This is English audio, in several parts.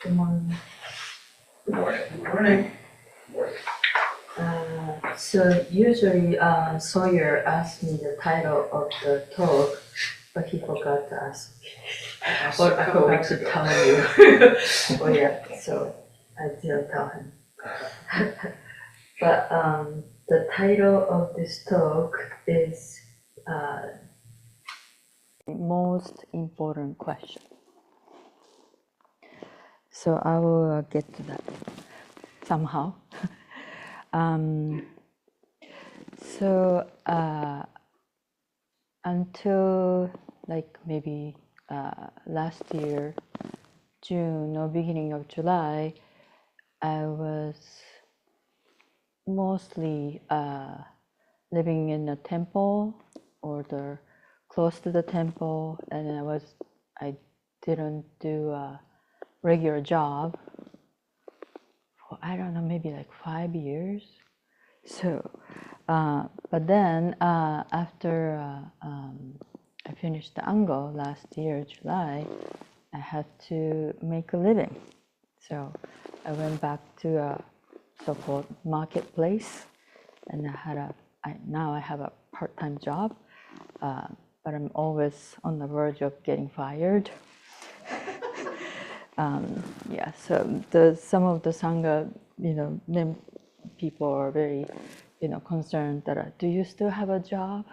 Good morning. Good morning. Good morning. So usually Sawyer asks me the title of the talk, but he forgot to ask me. Asked Or a I couple forgot weeks to ago. tell you. Oh yeah, so I didn't tell him. But the title of this talk is most important question. So I will get to that somehow. So until like maybe last year, June or beginning of July, I was mostly living in a temple or the close to the temple, and I didn't do a regular job for I don't know, maybe like 5 years. So, but then after I finished the Ango last year, July, I had to make a living. So I went back to a so-called marketplace, and now I have a part-time job, but I'm always on the verge of getting fired. Yeah, so some of the Sangha, then people are very, concerned that, do you still have a job?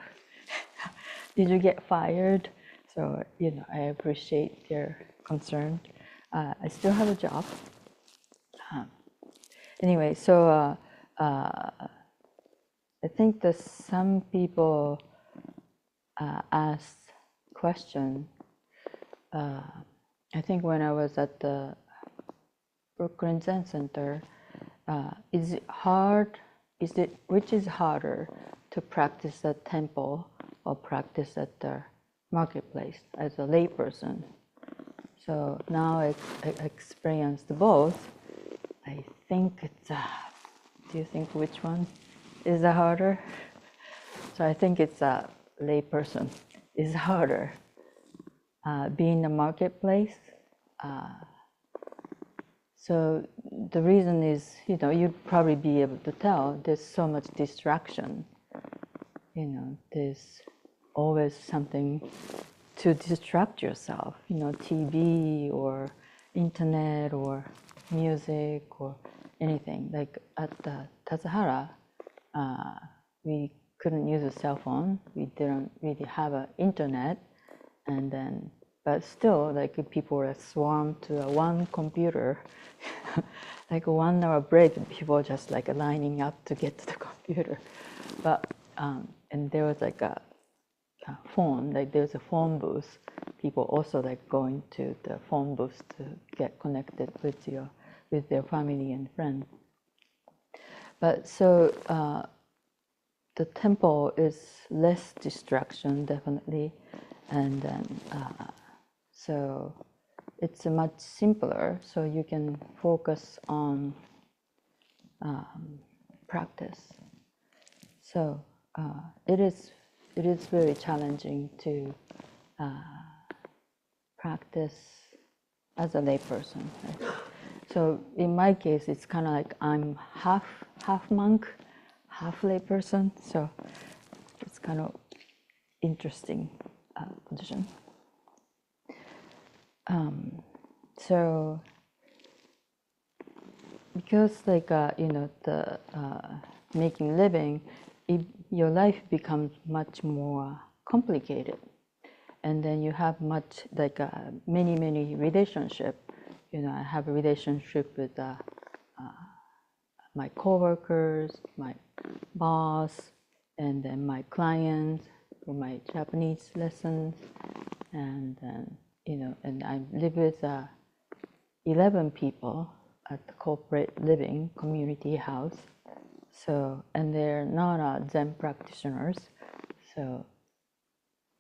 Did you get fired? So, I appreciate their concern. I still have a job. Anyway, so I think that some people ask question. I think when I was at the Brooklyn Zen Center, is it hard? Which is harder to practice at temple or practice at the marketplace as a layperson? So now I experienced both. I think it's. Do you think which one is the harder? So I think it's a layperson is harder. Being a marketplace. So the reason is, you'd probably be able to tell there's so much distraction. There's always something to distract yourself, TV or internet or music or anything. Like at the Tatsahara, we couldn't use a cell phone. We didn't really have an internet, and then, but still, like people were swarmed to one computer, like a 1 hour break, and people just like lining up to get to the computer. But and there was like a phone, like there's a phone booth. People also like going to the phone booth to get connected with their family and friends. But so the temple is less distraction, definitely, and then so it's much simpler. So you can focus on practice. So it is very challenging to practice as a layperson. Right? So in my case, it's kind of like I'm half monk, half layperson. So it's kind of interesting position. So because like the making living, your life becomes much more complicated, and then you have much like many relationship. I have a relationship with my coworkers, my boss, and then my clients for my Japanese lessons, and then and I live with 11 people at the corporate living community house. So, and they're not Zen practitioners. So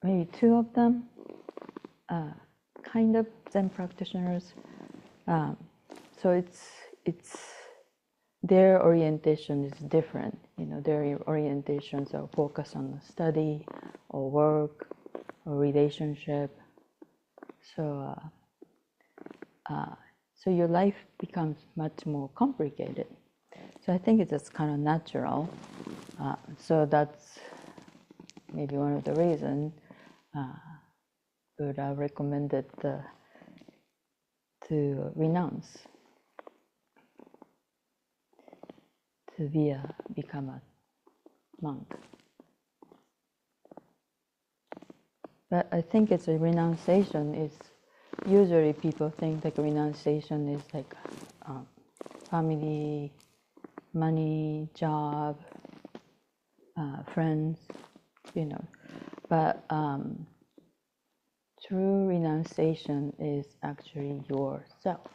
maybe two of them, kind of Zen practitioners. So it's their orientation is different. Their orientations are focused on study or work or relationship. So So your life becomes much more complicated. So I think it's just kind of natural. So that's maybe one of the reasons Buddha recommended to renounce, to become a monk. But I think it's a renunciation is usually people think like renunciation is like family, money, job, friends, But true renunciation is actually yourself.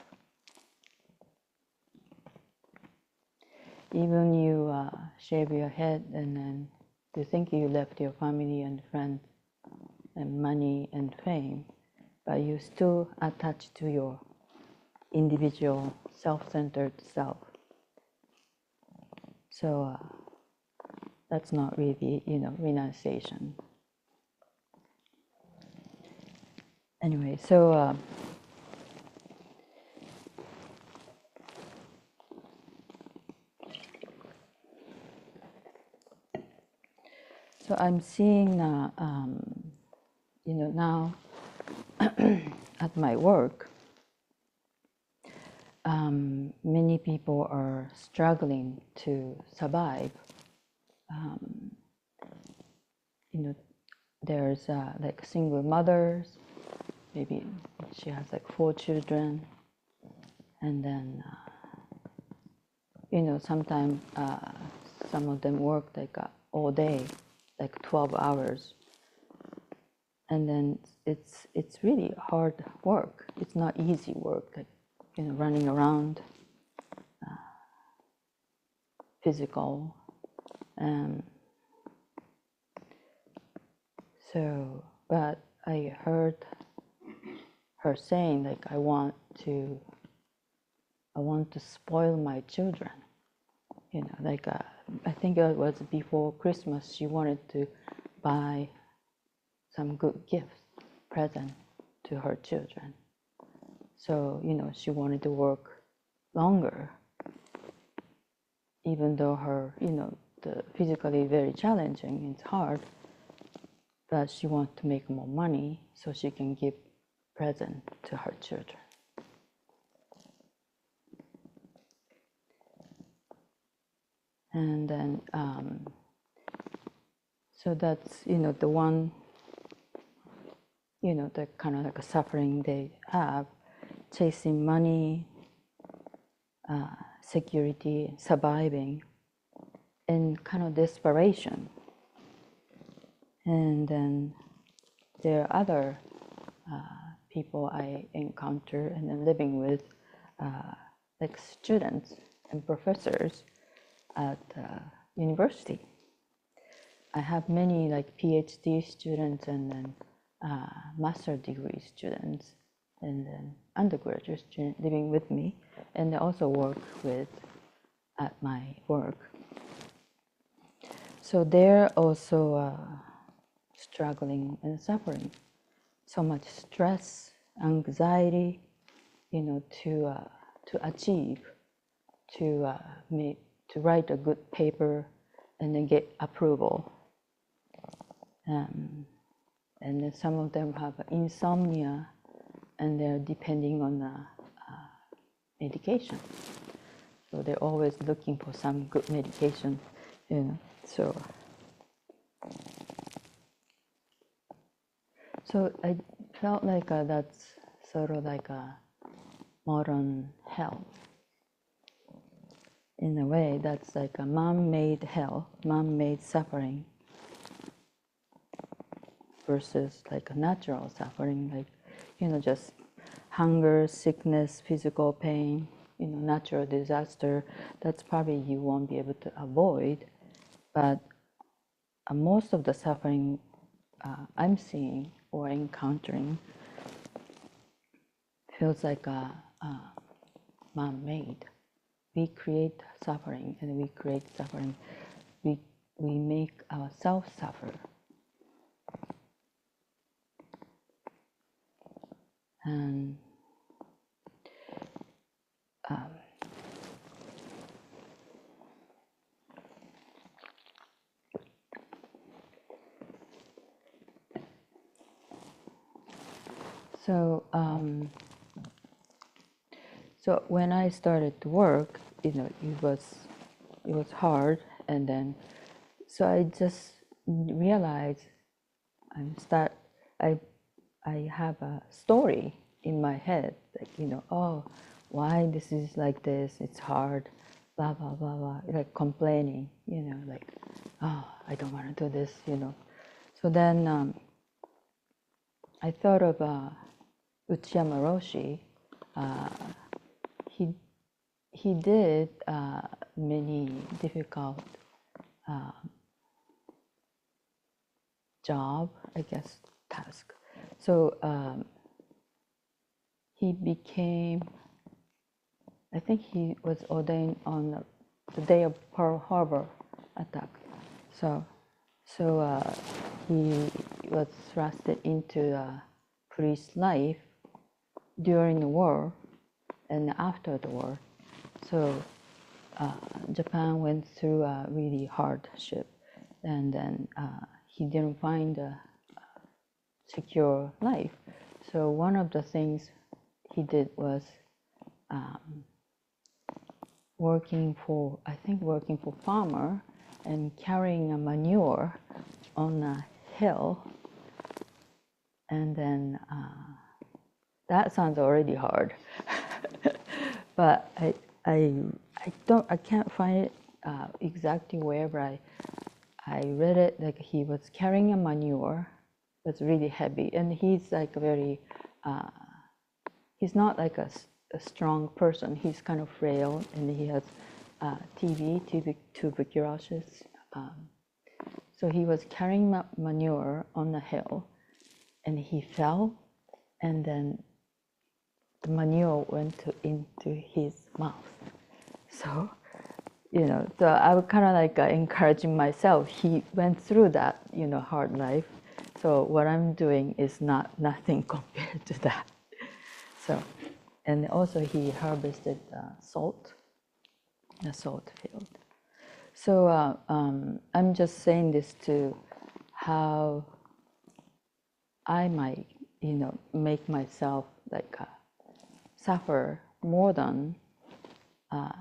Even you shave your head and then you think you left your family and friends and money and fame, but you still attached to your individual self-centered self. So that's not really, renunciation. Anyway, so I'm seeing, now at my work, many people are struggling to survive. There's like single mothers, maybe she has like 4 children, and then sometimes some of them work like all day, like 12 hours, and then it's really hard work. It's not easy work, like running around, physical. So, but I heard her saying like, I want to spoil my children. Like I think it was before Christmas. She wanted to buy some good gifts, present to her children. So she wanted to work longer, even though her the physically very challenging. It's hard, but she wants to make more money so she can give present to her children. And then, so that's, the one, the kind of like a suffering they have, chasing money, security, surviving, and kind of desperation. And then there are other people I encounter and then living with, like students and professors at university. I have many like PhD students and then master degree students and then undergraduate students living with me, and they also work with at my work. So they're also struggling and suffering. So much stress, anxiety, to achieve, to write a good paper, and then get approval. And then some of them have insomnia, and they're depending on medication. So they're always looking for some good medication, So I felt like that's sort of like a modern hell. In a way, that's like a man-made hell, man-made suffering, versus like a natural suffering, like, just hunger, sickness, physical pain, natural disaster. That's probably you won't be able to avoid. But most of the suffering I'm seeing or encountering feels like a man-made. We create suffering, and we create suffering. We make ourselves suffer. And So, so when I started to work, it was hard, and then so I just realized I I have a story in my head, like oh, why this is like this? It's hard, blah blah blah blah, like complaining, like oh, I don't want to do this, So then I thought of Uchiyama Roshi. He he did many difficult job, I guess, task. So he became, I think he was ordained on the day of Pearl Harbor attack. So he was thrusted into police life during the war and after the war. So Japan went through a really hardship, and then he didn't find a secure life. So one of the things he did was working for farmer and carrying a manure on a hill, and then that sounds already hard. But I can't find it exactly wherever I read it. Like he was carrying a manure, was really heavy, and he's like very he's not like a strong person. He's kind of frail, and he has tuberculosis. So he was carrying manure on the hill, and he fell, and then the manure went into his mouth. So, so I was kind of like encouraging myself. He went through that, hard life. So what I'm doing is nothing compared to that. So, and also he harvested the salt field. So I'm just saying this to how I might, make myself like suffer more than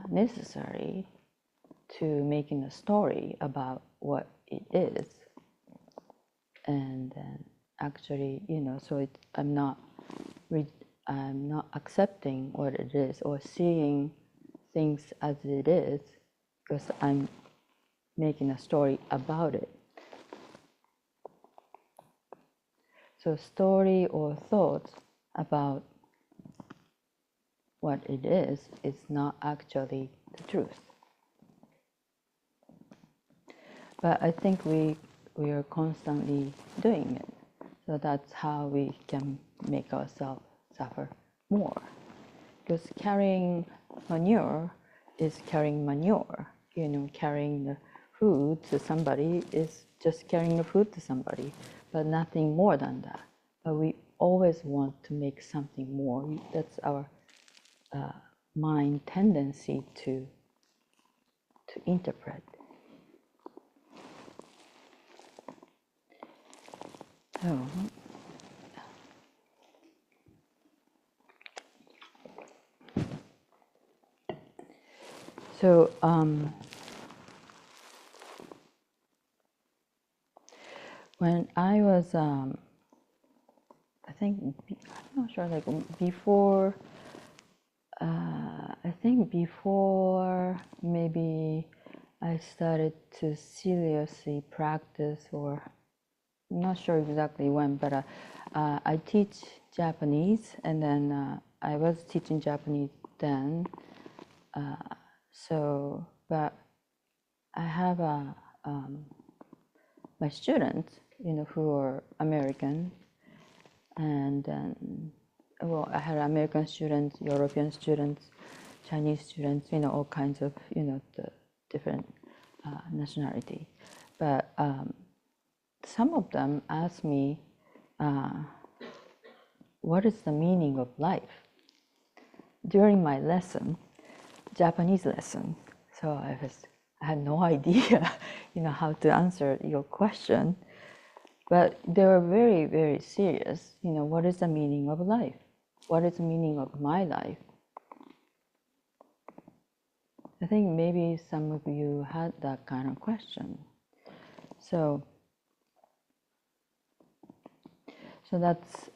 necessary to making a story about what it is, and then actually, so I'm not accepting what it is or seeing things as it is, because I'm making a story about it. So story or thoughts about what it is not actually the truth. But I think we are constantly doing it. So that's how we can make ourselves suffer more. Because carrying manure is carrying manure. Carrying the food to somebody is just carrying the food to somebody, but nothing more than that. But we always want to make something more. That's our mind tendency to interpret. So when I was, I think, I'm not sure, like before, I think before maybe I started to seriously practice, or I'm not sure exactly when, but I teach Japanese, and then I was teaching Japanese then. So, but I have my students, who are American, and then, well, I had American students, European students, Chinese students, all kinds of, the different nationality. But some of them asked me, what is the meaning of life? During my lesson, Japanese lesson. So I had no idea, how to answer your question. But they were very, very serious. What is the meaning of life? What is the meaning of my life? I think maybe some of you had that kind of question. So that's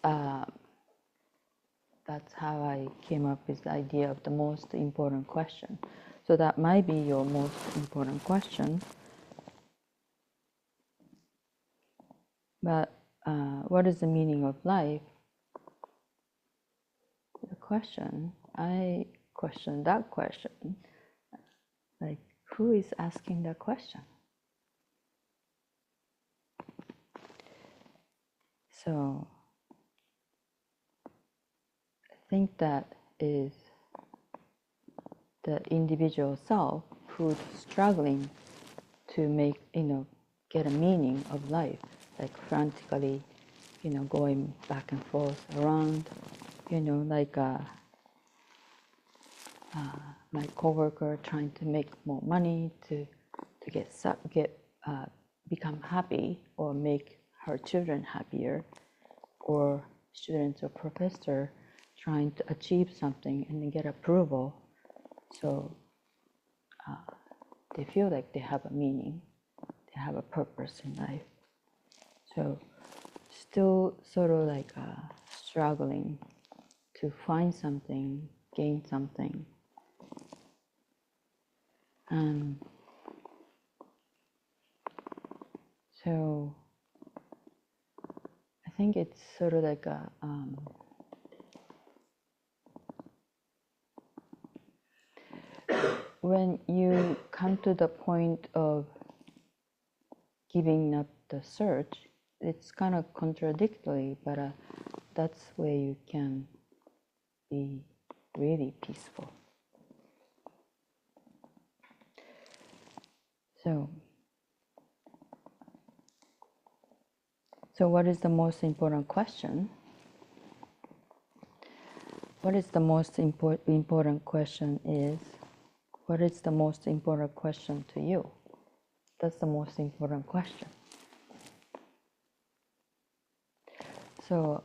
how I came up with the idea of the most important question. So that might be your most important question. But what is the meaning of life? The question, I question that question. Like, who is asking that question? So I think that is the individual self who's struggling to make, get a meaning of life, like frantically, going back and forth around, like my coworker trying to make more money to become happy or make her children happier, or students or professor trying to achieve something and then get approval, so they feel like they have a meaning, they have a purpose in life. So still sort of like struggling to find something, gain something. So I think it's sort of like a when you come to the point of giving up the search, it's kind of contradictory, but that's where you can be really peaceful. So what is the most important question? What is the most important question is, what is the most important question to you? That's the most important question. So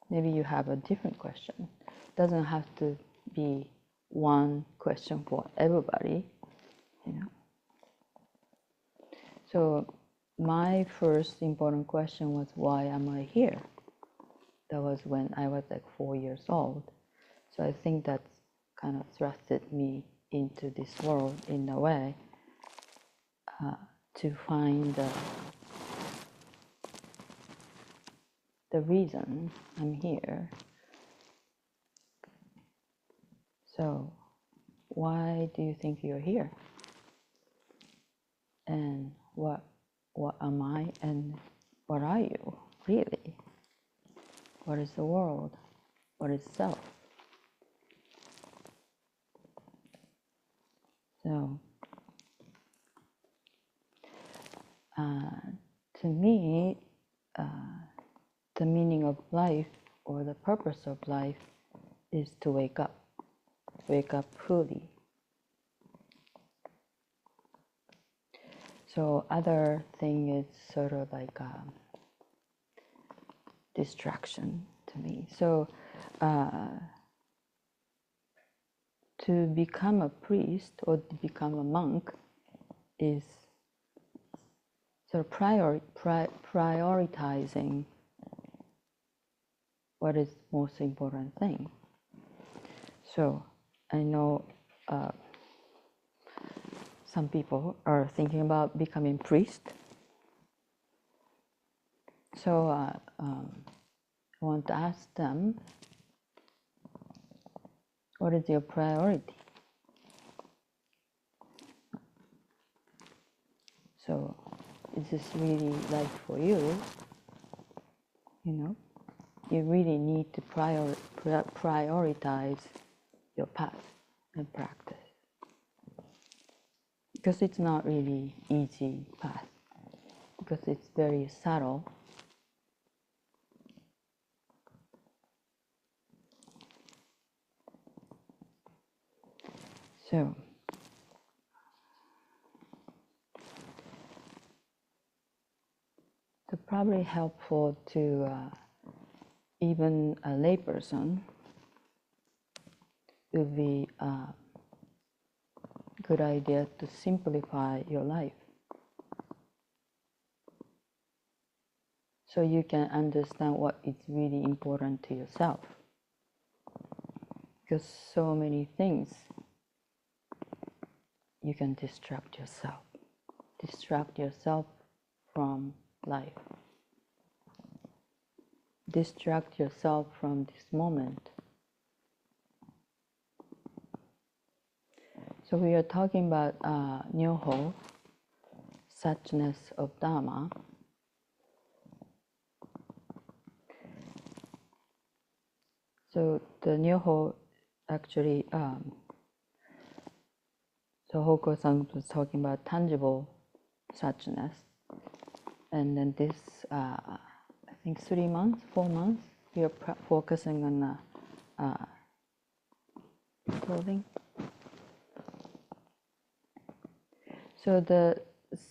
maybe you have a different question. It doesn't have to be one question for everybody, So my first important question was, why am I here? That was when I was like 4 years old. So I think that's kind of thrusted me into this world in a way, to find the reason I'm here. So why do you think you're here? And what am I, and what are you really? What is the world? What is self? So to me, the meaning of life or the purpose of life is to wake up fully. So other thing is sort of like a distraction to me. So to become a priest or to become a monk is sort of prioritizing what is most important thing. So I know some people are thinking about becoming priest. So I want to ask them, what is your priority? So is this really life for you? You really need to prioritize your path and practice, because it's not really easy path, because it's very subtle. So probably helpful to even a layperson. It would be a good idea to simplify your life so you can understand what is really important to yourself. Because so many things you can distract yourself from life, distract yourself from this moment. So we are talking about Nyoho, suchness of Dharma. So the Nyoho actually, so Hoko-san was talking about tangible suchness. And then this, I think 3 months, 4 months, we are focusing on clothing. So the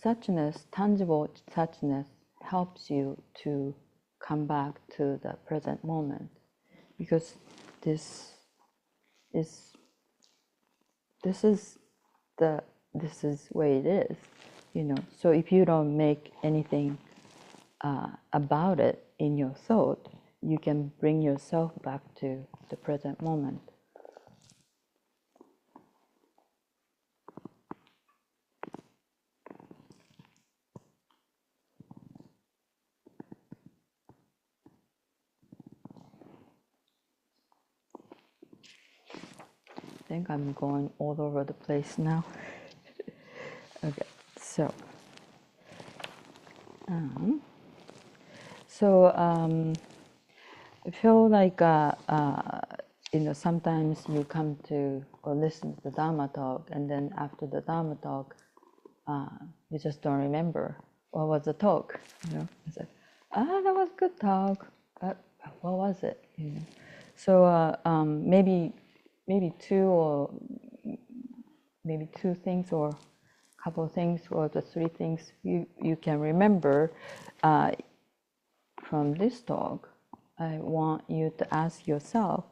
suchness, tangible suchness, helps you to come back to the present moment, because this is way it is, you know. So if you don't make anything about it in your thought, you can bring yourself back to the present moment. I think I'm going all over the place now. Okay, so I feel like you know, sometimes you come to or listen to the Dharma talk, and then after the Dharma talk, you just don't remember what was the talk. You know, it's like, that was a good talk. But what was it? You know, so maybe two things or a couple of things or the 3 things you can remember from this talk. I want you to ask yourself,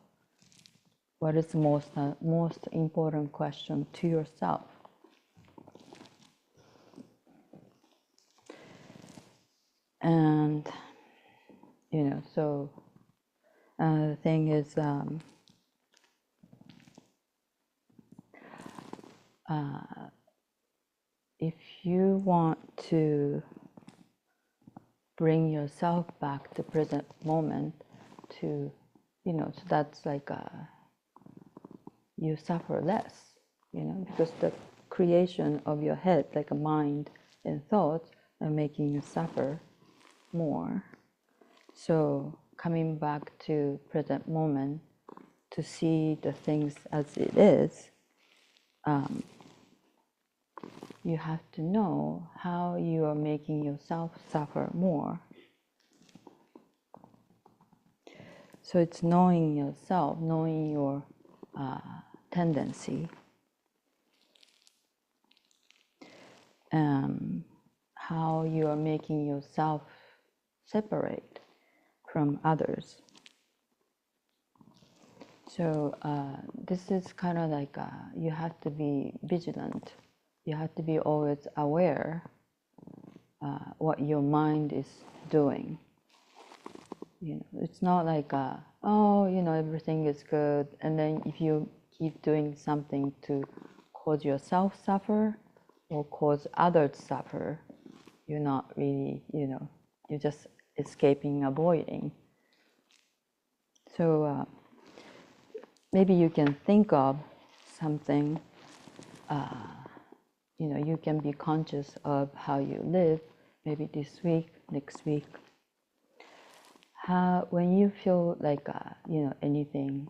what is the most important question to yourself? And you know, so the thing is, if you want to bring yourself back to present moment, to, you know, so that's like you suffer less, you know, because the creation of your head, like a mind and thoughts, are making you suffer more. So coming back to present moment to see the things as it is, you have to know how you are making yourself suffer more. So it's knowing yourself, knowing your tendency, how you are making yourself separate from others. So this is kind of like you have to be vigilant. You have to be always aware what your mind is doing. You know, it's not like oh, you know, everything is good, and then if you keep doing something to cause yourself suffer or cause others suffer, you're not really, you know, you're just escaping, avoiding. So maybe you can think of something, you know, you can be conscious of how you live, maybe this week, next week. When you feel like, you know, anything,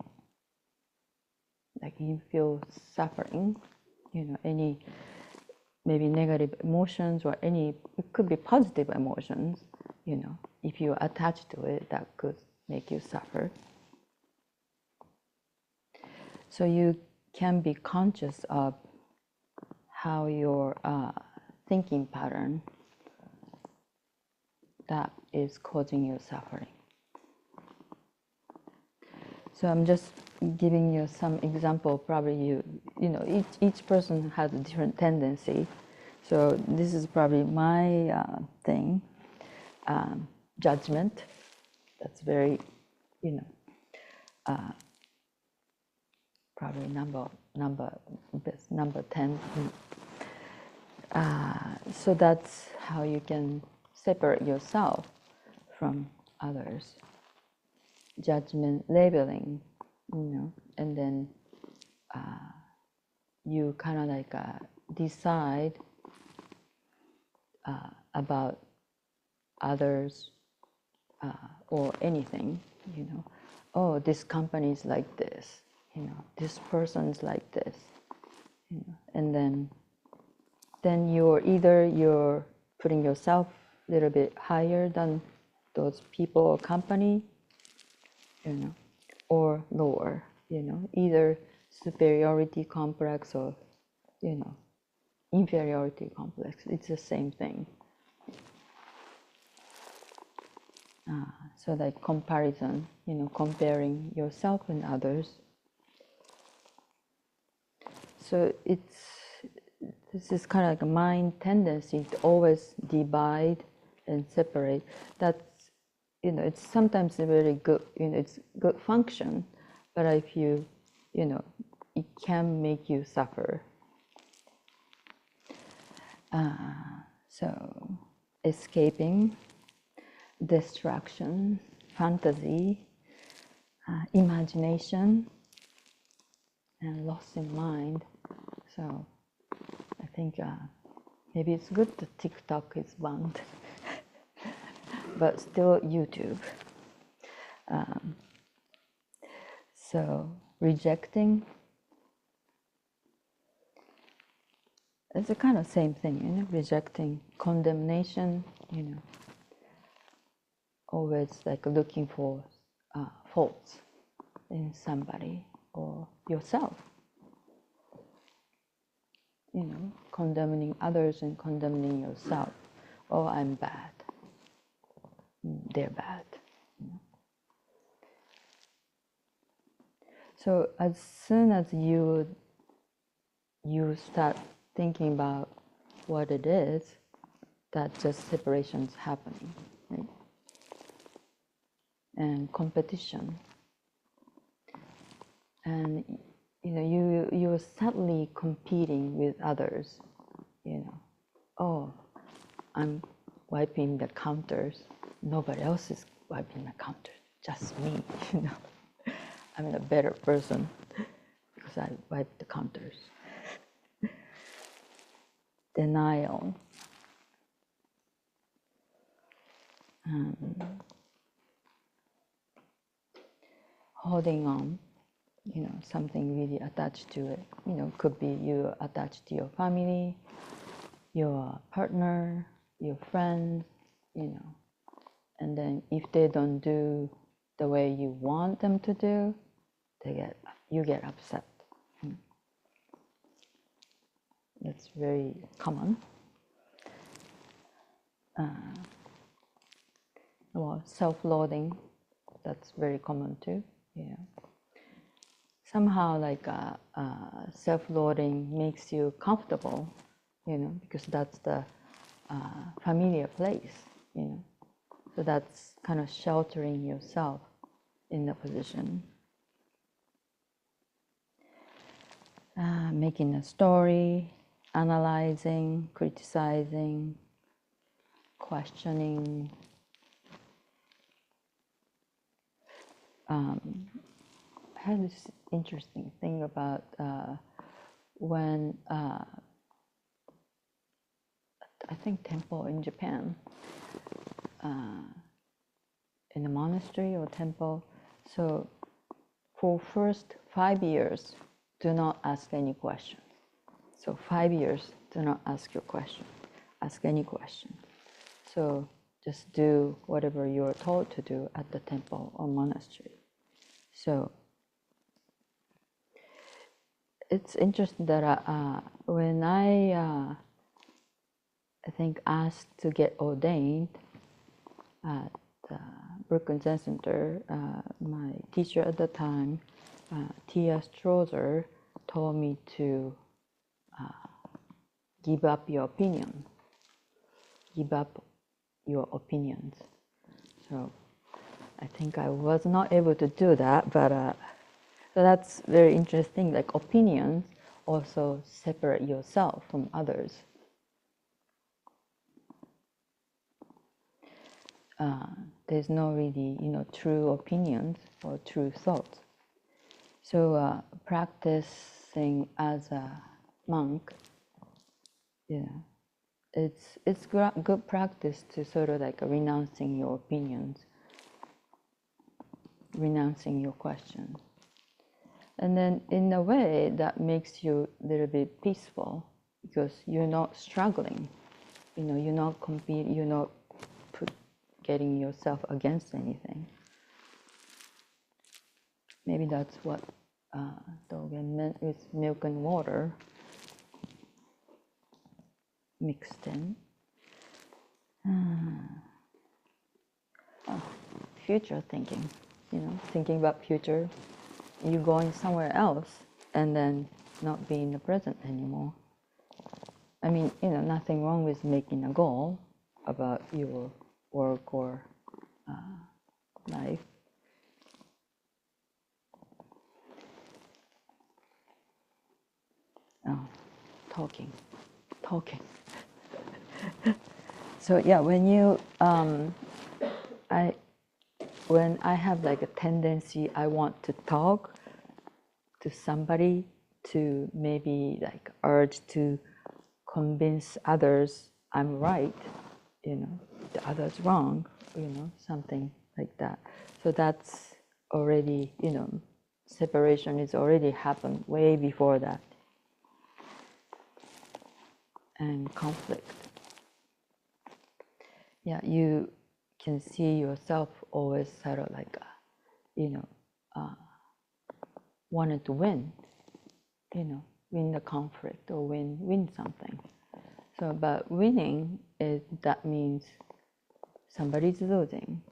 like you feel suffering, you know, any maybe negative emotions or any, it could be positive emotions, you know, if you attach to it, that could make you suffer. So you can be conscious of how your thinking pattern, that is causing you suffering. So I'm just giving you some example. Probably you know each person has a different tendency. So this is probably my thing, judgment. That's very, you know, probably number 10. So that's how you can separate yourself from others. Judgment, labeling, you know, and then you kind of like decide about others or anything, you know. Oh, this company is like this, you know. This person's like this, you know. And then you're putting yourself a little bit higher than those people or company, you know, or lower, you know, either superiority complex or, you know, inferiority complex. It's the same thing. So like comparison, you know, comparing yourself and others. So this is kind of like a mind tendency to always divide and separate. That's, you know, it's sometimes a very good, you know, it's good function, but if you know, it can make you suffer. So escaping, distraction, fantasy, imagination, and loss in mind. So I think maybe it's good that TikTok is banned, but still YouTube. So rejecting, it's a kind of same thing, you know, rejecting, condemnation, you know, always like looking for faults in somebody or yourself, you know, condemning others and condemning yourself. Oh, I'm bad. They're bad. You know? So as soon as you start thinking about what it is, that just separation's happening, right? And competition. And you know, you're subtly competing with others, you know. Oh, I'm wiping the counters. Nobody else is wiping the counters, just me, you know. I'm a better person because I wipe the counters. Denial. Holding on, you know, something really attached to it. You know, could be you attached to your family, your partner, your friends, you know. And then if they don't do the way you want them to do, you get upset. That's very common. Well, self-loathing, that's very common too. Yeah. Somehow, like self-loathing makes you comfortable, you know, because that's the familiar place, you know. So that's kind of sheltering yourself in the position. Making a story, analyzing, criticizing, questioning. I had this interesting thing about when I think temple in Japan, in a monastery or temple. So for first 5 years, do not ask any questions. So 5 years, do not ask any question. So just do whatever you're told to do at the temple or monastery. So it's interesting that when I think asked to get ordained, at Brooklyn Zen Center, my teacher at the time, Tia Strother, told me to give up your opinion. Give up your opinions. So I think I was not able to do that, but so that's very interesting. Like opinions also separate yourself from others. There's no really, true opinions or true thoughts. So practicing as a monk, it's good practice to sort of like renouncing your opinions, renouncing your questions. And then in a way that makes you a little bit peaceful because you're not struggling, you're not competing, you're not getting yourself against anything. Maybe that's what Dogen meant with milk and water mixed in. Future thinking, thinking about future, you going somewhere else and then not be in the present anymore. I mean, nothing wrong with making a goal about your work or life. Oh, talking. So yeah, when I have like a tendency, I want to talk to somebody to maybe like urge to convince others I'm right, the other's wrong, something like that. So that's already, separation is already happened way before that. And conflict. Yeah, you can see yourself always sort of like, wanted to win, win the conflict or win something. So, but winning that means somebody's losing,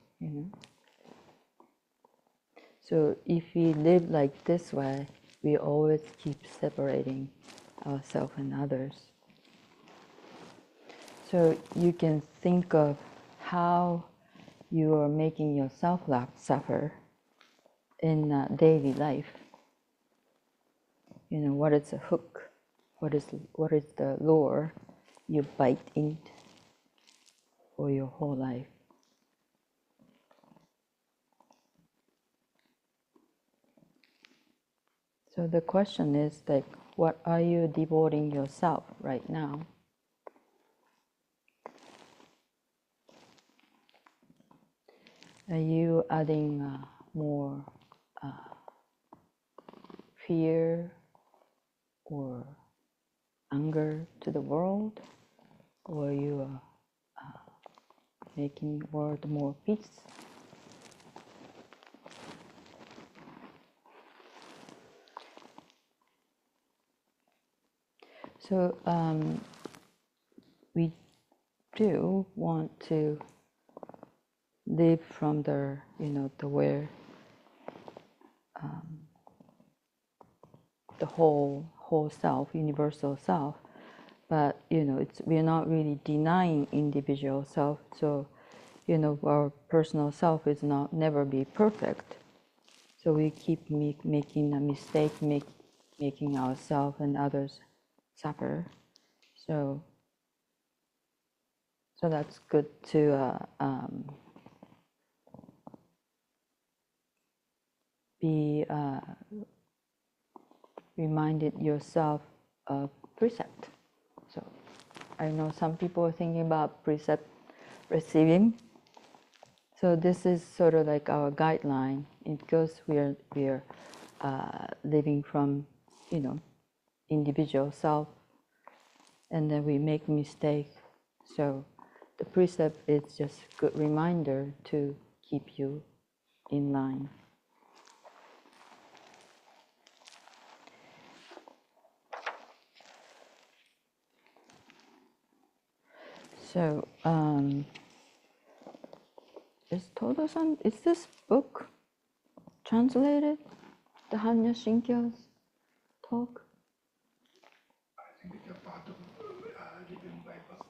So if we live like this way, we always keep separating ourselves and others. So you can think of how you are making yourself suffer in daily life. What is the hook? What is the lure you bite into for your whole life? So the question is like, what are you devoting yourself right now? Are you adding more fear or anger to the world? Or are you making the world more peace? So we do want to live from the where the whole self, universal self, but we're not really denying individual self. So our personal self is never be perfect. So we keep making a mistake, making ourselves and others suffer. So that's good to be reminded yourself of precept. So I know some people are thinking about precept receiving. So this is sort of like our guideline because we are living from individual self, and then we make mistakes. So the precept is just a good reminder to keep you in line. So Does Todo-san, is this book translated? The Hanya Shinkyo's talk? I think it's a part of Living Bible.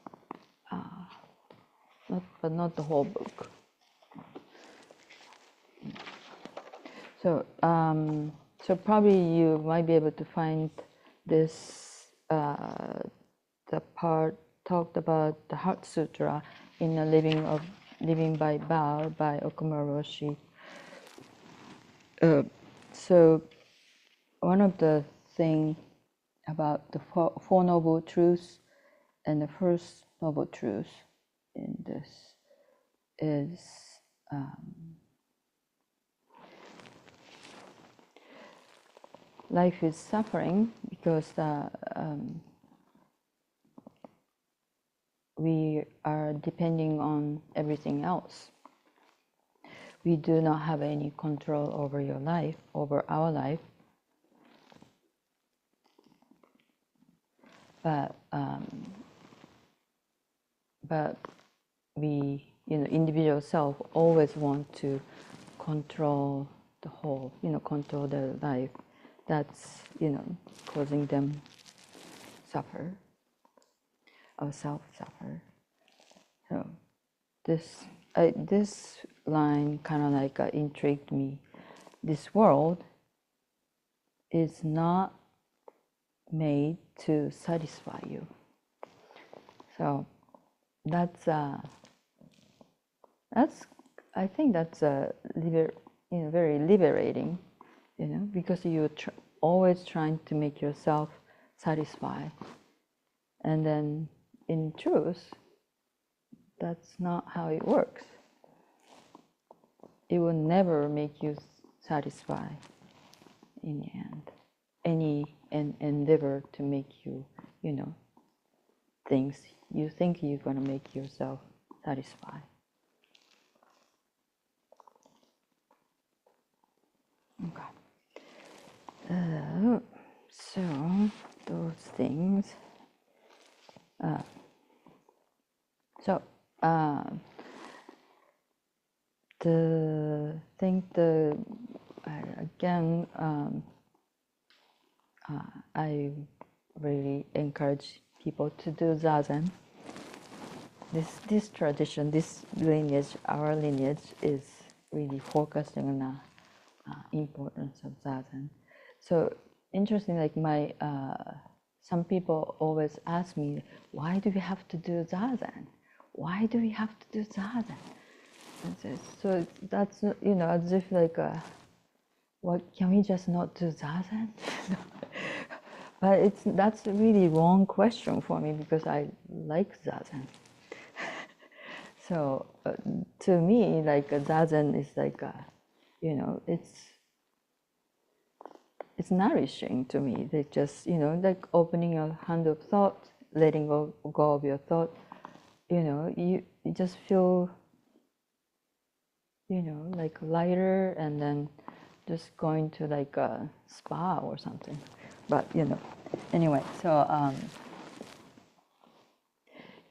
But not the whole book. So, so probably you might be able to find this, the part talked about the Heart Sutra in the Living by Bao by Okumura Roshi. So one of the things about the four noble truths and the first noble truth in this is life is suffering because we are depending on everything else. We do not have any control over your life, over our life. But we, individual self always want to control the whole, control their life. That's, causing them suffer, ourselves suffer. So this line kind of like intrigued me. This world is not made to satisfy you. So that's I think that's very liberating, because you're always trying to make yourself satisfied, and then in truth, that's not how it works. It will never make you satisfied in the end. Any endeavor to make you, things you think you're going to make yourself satisfied. Okay. So those things. Again, I really encourage people to do zazen. This tradition, this lineage, our lineage is really focusing on the importance of zazen. So interesting, like some people always ask me, why do we have to do zazen? Why do we have to do zazen? So that's, as if like, what, can we just not do zazen? But that's a really wrong question for me, because I like zazen. So to me, like zazen is like, it's nourishing to me. They just, like opening a hand of thought, letting go of your thought. You just feel, like lighter, and then just going to like a spa or something. But anyway, so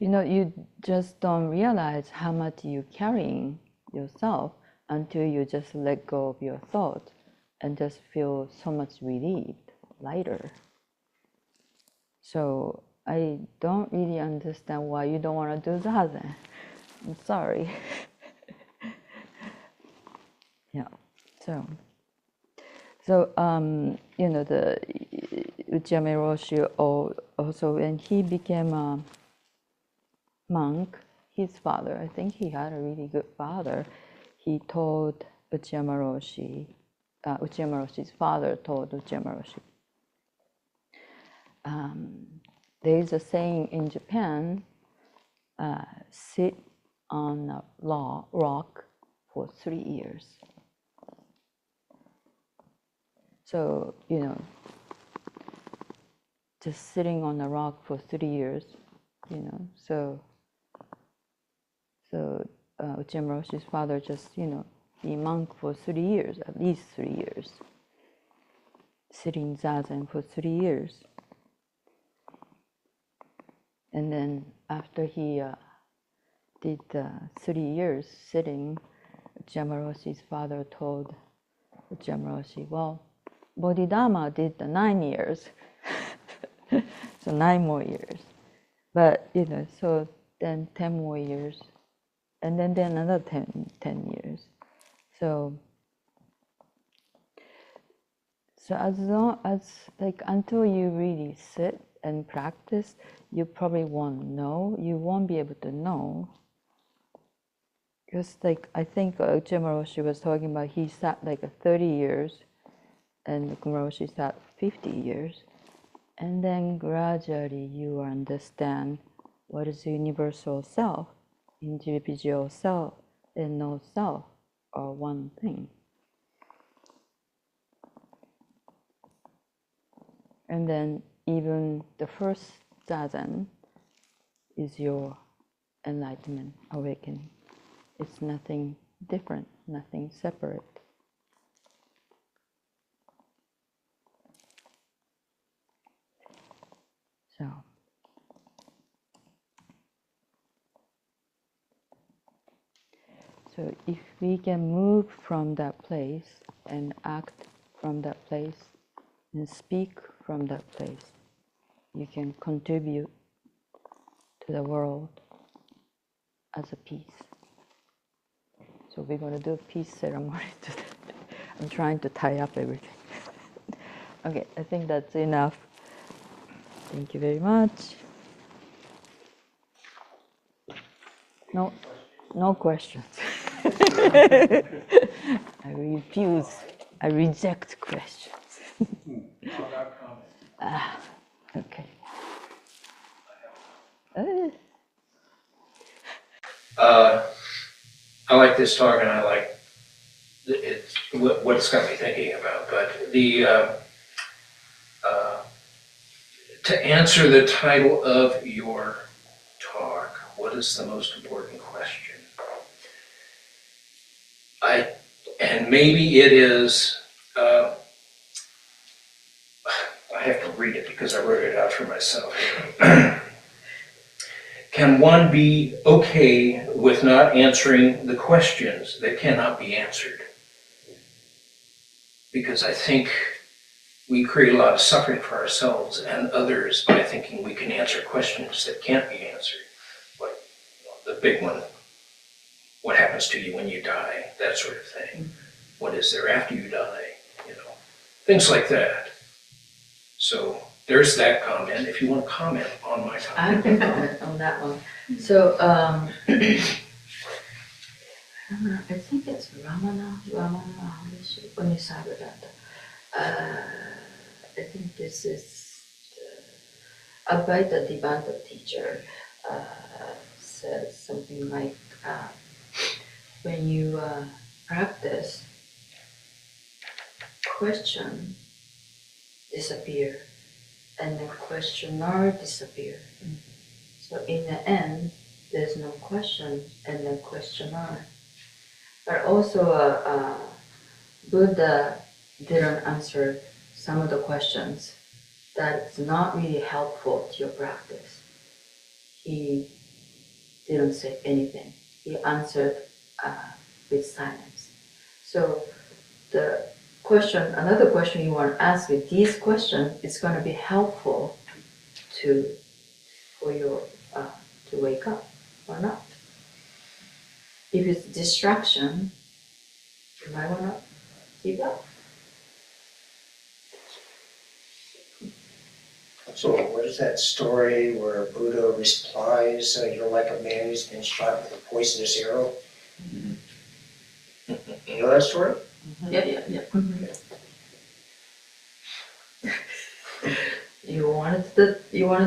you just don't realize how much you're carrying yourself until you just let go of your thought and just feel so much relieved, lighter. So I don't really understand why you don't want to do zazen. I'm sorry. Yeah. So the Uchiyame Roshi also, when he became a monk, his father, I think he had a really good father. He told Uchiyama Roshi, Uchiyama Roshi's father told Uchiyama Roshi, there is a saying in Japan, sit on a rock for 3 years. So, just sitting on a rock for 3 years, so Uchiyama Roshi's father just, be monk for 3 years, at least 3 years, sitting zazen for 3 years. And then after he did 3 years sitting, Jamaroshi's father told Jamaroshi, well, Bodhidharma did the 9 years, so 9 more years. But, so then 10 more years, and then another 10 years. So as long as, until you really sit and practice, you probably won't know. You won't be able to know. Because, I think Jamaroshi was talking about, he sat 30 years, and Kumaroshi sat 50 years. And then gradually you understand what is the universal self, individual self, and no self are one thing. And then even the first zazen is your enlightenment, awakening. It's nothing different, nothing separate. So if we can move from that place and act from that place and speak from that place, you can contribute to the world as a peace. So we're going to do a peace ceremony today. I'm trying to tie up everything. Okay, I think that's enough. Thank you very much. No questions. I refuse. I reject questions. Okay. I like this talk, and I like what it's got me thinking about. But to answer the title of your talk, what is the most important question? And maybe it is. I have to read it because I wrote it out for myself. Can one be okay with not answering the questions that cannot be answered? Because I think we create a lot of suffering for ourselves and others by thinking we can answer questions that can't be answered. Like the big one, what happens to you when you die, that sort of thing. What is there after you die? Things like that. So there's that comment. If you want to comment on my topic. I can comment on that one. So I think it's Ramana, I think this is Advaita Devanta teacher says something like, when you practice, question disappear and the questioner disappear. So in the end, there's no question and no questioner. But also Buddha didn't answer some of the questions that's not really helpful to your practice. He didn't say anything. He answered with silence. So the question, another question you want to ask with these questions is going to be helpful for your to wake up or not. If it's distraction, you might want to give up. So what is that story where Buddha replies, you're like a man who's been shot with a poisonous arrow? You know that story? Yeah. You want to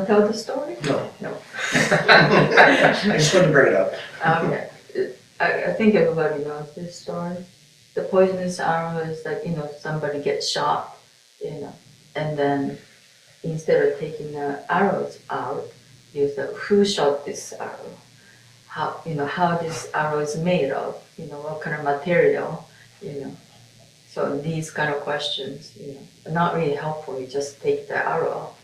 tell the story? No. No. I just wanted to bring it up. Okay. I think everybody knows this story. The poisonous arrow is like, somebody gets shot, and then instead of taking the arrows out, you say, who shot this arrow? How this arrow is made of, what kind of material, So these kind of questions, are not really helpful. You just take the arrow off.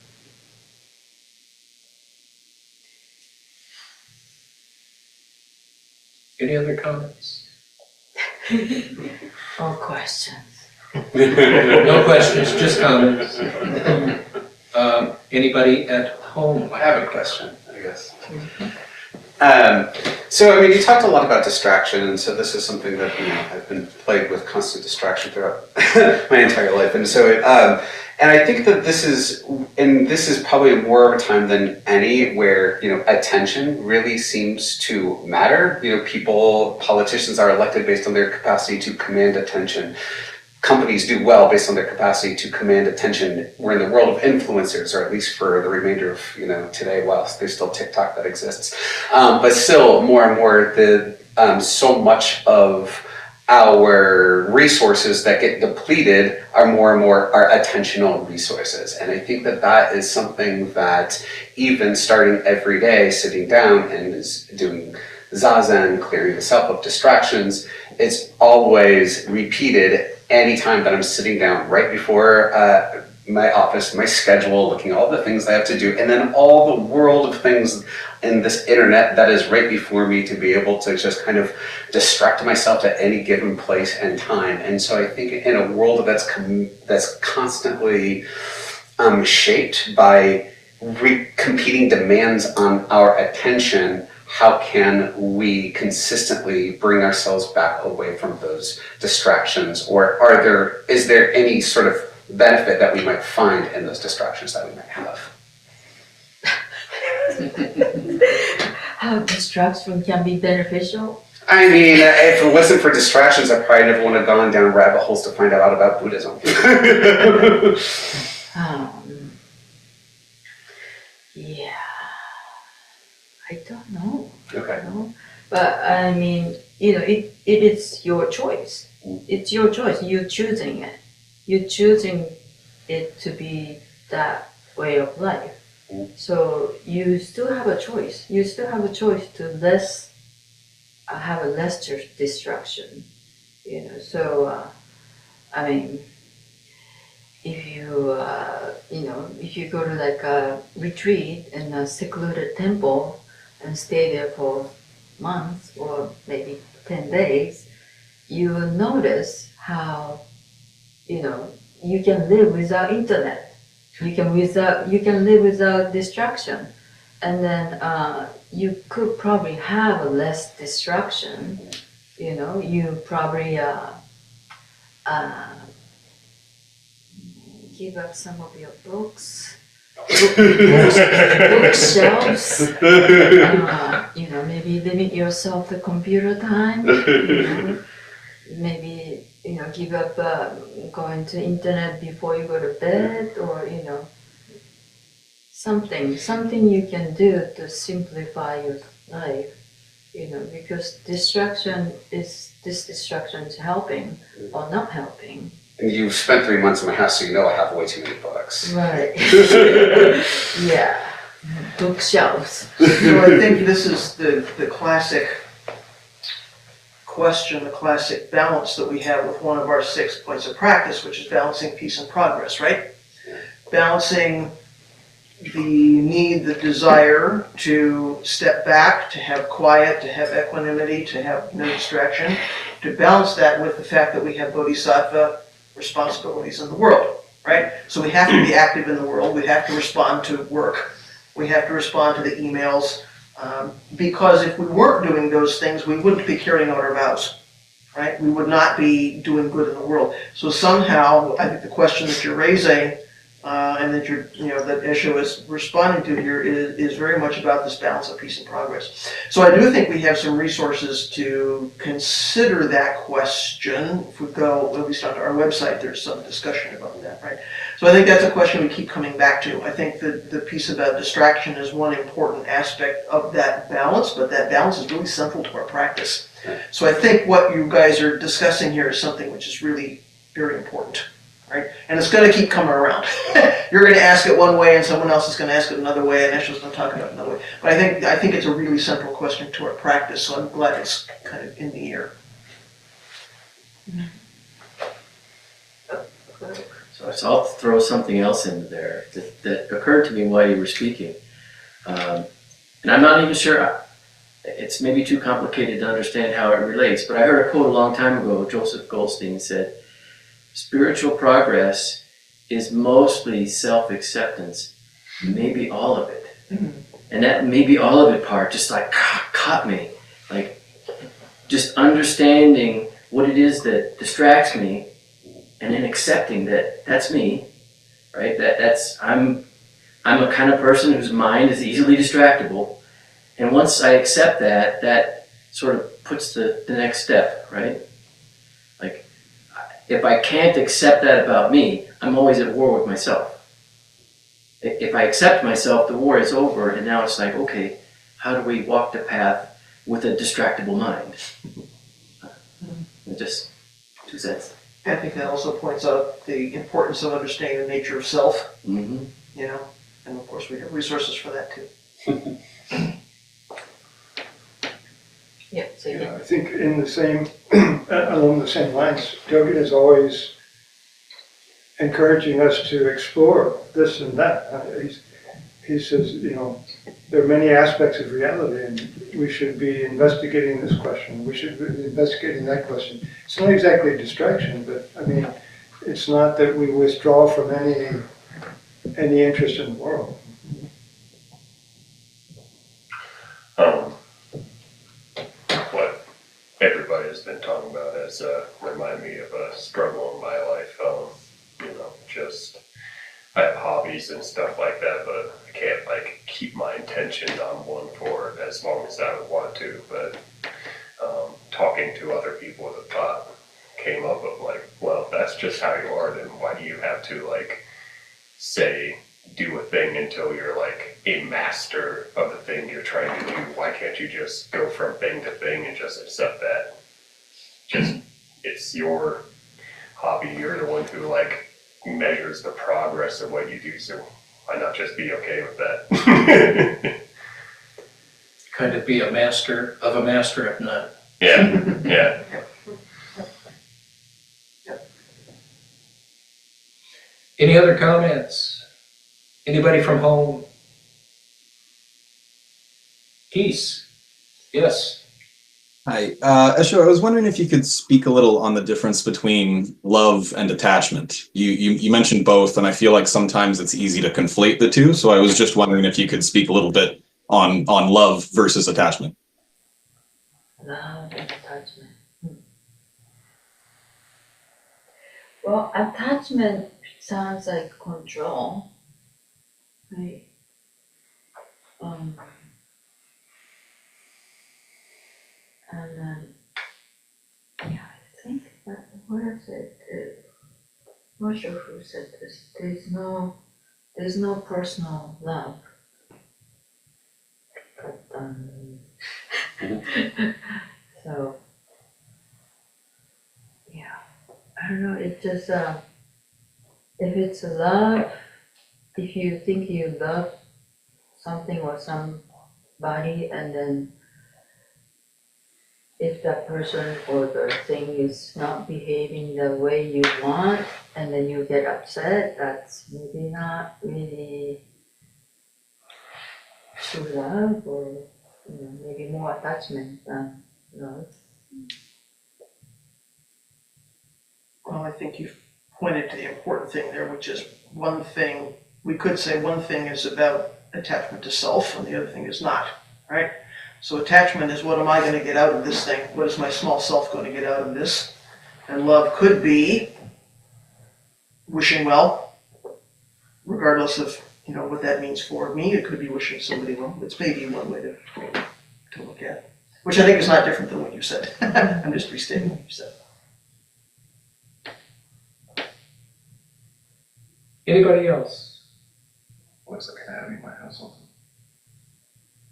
Any other comments? All questions. No questions, just comments. Anybody at home? I have a question, I guess. So, I mean, you talked a lot about distraction, and so this is something that, you know, I've been plagued with constant distraction throughout my entire life. And so, and I think that this is probably more of a time than any where, you know, attention really seems to matter. You know, politicians are elected based on their capacity to command attention. Companies do well based on their capacity to command attention. We're in the world of influencers, or at least for the remainder of, you know, today, whilst there's still TikTok that exists. But still, more and more, so much of our resources that get depleted are more and more our attentional resources. And I think that that is something that even starting every day, sitting down and is doing Zazen, clearing yourself of distractions, it's always repeated anytime that I'm sitting down right before my office, my schedule, looking at all the things I have to do, and then all the world of things in this internet that is right before me to be able to just kind of distract myself at any given place and time. And so I think in a world that's constantly shaped by competing demands on our attention, how can we consistently bring ourselves back away from those distractions? Or is there any sort of benefit that we might find in those distractions that we might have? How distraction can be beneficial? I mean, if it wasn't for distractions, I probably never would have gone down rabbit holes to find out about Buddhism. Yeah, I don't know. Okay. No? But I mean, you know, it is your choice. It's your choice. You're choosing it. You're choosing it to be that way of life. So you still have a choice. You still have a choice to have a less distraction. You know, so I mean, if you if you go to like a retreat in a secluded temple and stay there for months or maybe 10 days, you will notice how, you know, you can live without internet. You can live without distraction, and then you could probably have a less distraction. You know, you probably give up some of your books, bookshelves. You know, maybe limit yourself to computer time. You know, maybe, you know, give up going to internet before you go to bed, or, you know, something you can do to simplify your life, you know, because distraction is helping or not helping. And you've spent 3 months in my house, so you know I have way too many books. Right. Yeah. Bookshelves. So I think this is the classic question, the classic balance that we have with one of our 6 points of practice, which is balancing peace and progress, right? Balancing the need, the desire to step back, to have quiet, to have equanimity, to have no distraction, to balance that with the fact that we have bodhisattva responsibilities in the world, right? So we have to be active in the world, we have to respond to work, we have to respond to the emails, because if we weren't doing those things, we wouldn't be carrying out our vows, right? We would not be doing good in the world. So somehow, I think the question that you're raising, and that that Esho is responding to here is very much about this balance of peace and progress. So I do think we have some resources to consider that question. If we go, at least onto our website, there's some discussion about that, right? So I think that's a question we keep coming back to. I think the piece about distraction is one important aspect of that balance, but that balance is really central to our practice. So I think what you guys are discussing here is something which is really very important. Right? And it's going to keep coming around. You're going to ask it one way, and someone else is going to ask it another way, and Esho's going to talk about it another way. But I think it's a really central question to our practice, so I'm glad it's kind of in the air. So I'll throw something else into there that occurred to me while you were speaking. And I'm not even sure, it's maybe too complicated to understand how it relates, but I heard a quote a long time ago. Joseph Goldstein said, spiritual progress is mostly self-acceptance, maybe all of it. And that maybe all of it part just like caught me. Like just understanding what it is that distracts me and then accepting that that's me, right? I'm a kind of person whose mind is easily distractible. And once I accept that, that sort of puts the next step, right? Like, if I can't accept that about me, I'm always at war with myself. If I accept myself, the war is over, and now it's like, okay, how do we walk the path with a distractible mind? Just 2 cents. I think that also points out the importance of understanding the nature of self, Mm-hmm. you know, and of course we have resources for that too. Yeah, so Yeah, I think in the same, along the same lines, Dogen is always encouraging us to explore this and that. He says, you know, there are many aspects of reality and we should be investigating this question, we should be investigating that question. It's not exactly a distraction, but I mean, it's not that we withdraw from any interest in the world. What everybody has been talking about has reminded me of a struggle in my life. Just I have hobbies and stuff like that, but I can't like keep my intention on one for as long as I would want to. But talking to other people, the thought came up of like, well, if that's just how you are, then why do you have to like say do a thing until you're like a master of the thing you're trying to do? Why can't you just go from thing to thing and just accept that? Just it's your hobby. You're the one who like measures the progress of what you do. So why not just be okay with that? Kind of be a master of a master of none. Yeah, yeah. Any other comments? Anybody from home? Keith? Yes. Hi, Esho, I was wondering if you could speak a little on the difference between love and attachment. You mentioned both, and I feel like sometimes it's easy to conflate the two. So I was just wondering if you could speak a little bit on love versus attachment. love and attachment. Well, attachment sounds like control, right? And then, yeah, I think that, what is it? I'm not sure who said this. There's no personal love. But, so, yeah, I don't know, it just, if it's a love, if you think you love something or somebody, and then if that person or the thing is not behaving the way you want, and then you get upset, that's maybe not really true love, or maybe more attachment than love. Well, I think you've pointed to the important thing there, which is one thing, we could say one thing is about attachment to self and the other thing is not, right? So attachment is what am I going to get out of this thing? What is my small self going to get out of this? And love could be wishing well, regardless of what that means for me. It could be wishing somebody well. It's maybe one way to look at it, which I think is not different than what you said. I'm just restating what you said. Anybody else? What's looking at me in my household?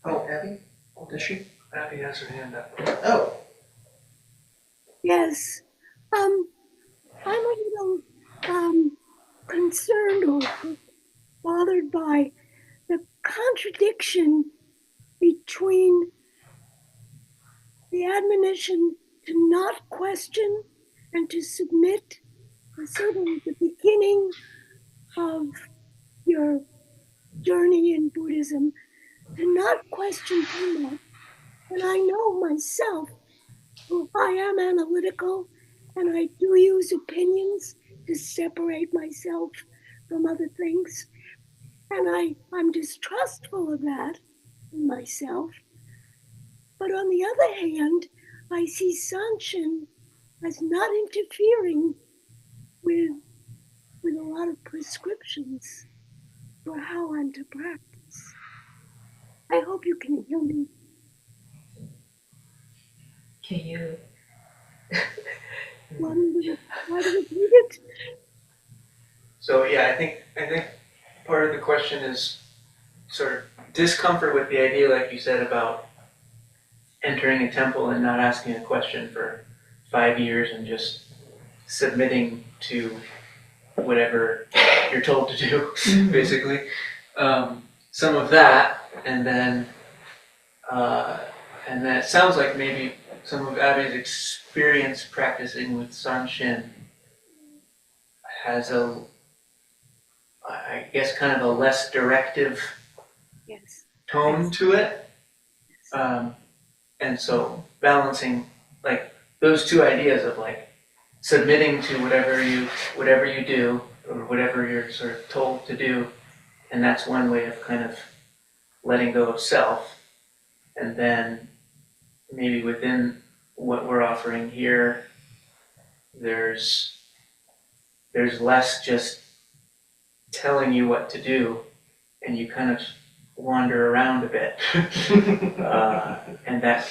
Oh, Abby? Does she? Abby has her hand up. Oh. Yes. I'm a little concerned or bothered by the contradiction between the admonition to not question and to submit, sort of the beginning of your journey in Buddhism, to not question too much And I know myself, I am analytical, and I do use opinions to separate myself from other things. And I'm distrustful of that in myself. But on the other hand, I see Sanshin as not interfering with a lot of prescriptions for how I'm to practice. I hope you can hear me. Can you? Want me to try to repeat it? So yeah, I think part of the question is sort of discomfort with the idea, like you said, about entering a temple and not asking a question for 5 years and just submitting to whatever you're told to do, basically. Some of that, and then it sounds like maybe some of Abby's experience practicing with Sanshin has I guess, kind of a less directive Yes. tone to it. And so balancing like those two ideas of like submitting to whatever you do or whatever you're sort of told to do, and that's one way of kind of letting go of self. And then maybe within what we're offering here, there's less just telling you what to do, and you kind of wander around a bit, and that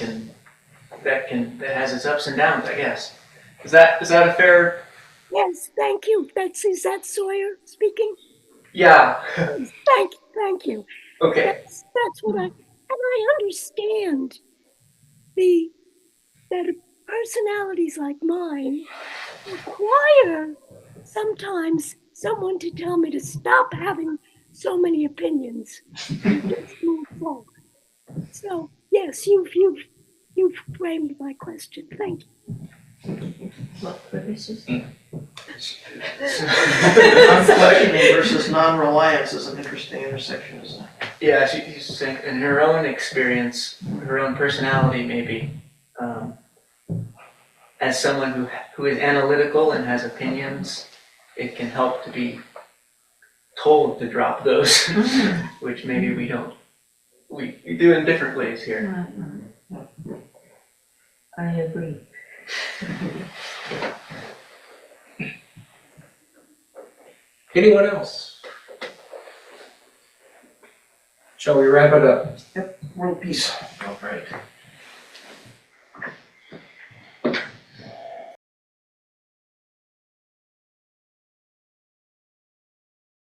has its ups and downs, I guess. Is that a fair? Yes, thank you. Is that Sawyer speaking? Yeah. Thank you. Okay. That's what and I understand that personalities like mine require sometimes someone to tell me to stop having so many opinions and just move forward. So yes, you've framed my question. Thank you. What this is? Unquestioning versus non-reliance is an interesting intersection, isn't it? Yeah, she's saying in her own experience, her own personality, maybe, as someone who is analytical and has opinions, it can help to be told to drop those, which maybe we don't. We do in different ways here. I agree. Anyone else? Shall we wrap it up? World peace. All right.